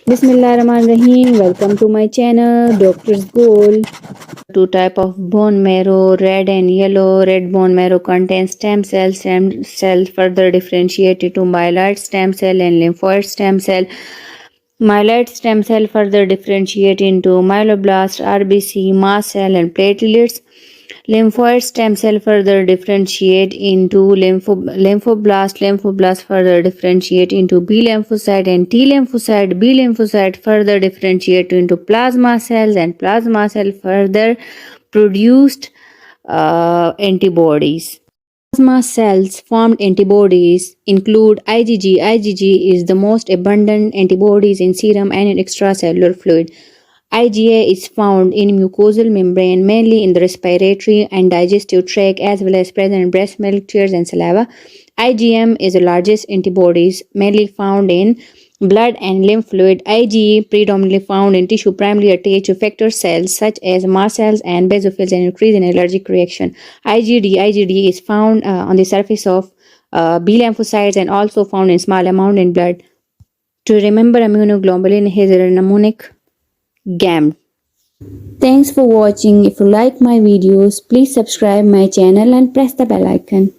Bismillahirrahmanirrahim. Welcome to my channel, Doctor's Goal. Two type of bone marrow, red and yellow. Red bone marrow contains stem cells. Stem cells further differentiated to myeloid stem cell and lymphoid stem cell. Myeloid stem cell further differentiate into myeloblast, RBC, mast cell, and platelets. Lymphoid stem cell further differentiate into lymphoblast. Lymphoblast further differentiate into B lymphocyte and T lymphocyte. B lymphocyte further differentiate into plasma cells, and plasma cell further produced antibodies. Plasma cells formed antibodies include IgG. IgG is the most abundant antibodies in serum and in extracellular fluid. IgA is found in mucosal membrane, mainly in the respiratory and digestive tract, as well as present in breast milk, tears, and saliva. IgM is the largest antibodies, mainly found in blood and lymph fluid. IgE predominantly found in tissue, primarily attached to effector cells such as mast cells and basophils, and increase in allergic reaction. IgD is found on the surface of B lymphocytes and also found in small amount in blood. To remember, immunoglobulin is a mnemonic GAMD. Thanks for watching. If you like my videos, please subscribe my channel and press the bell icon.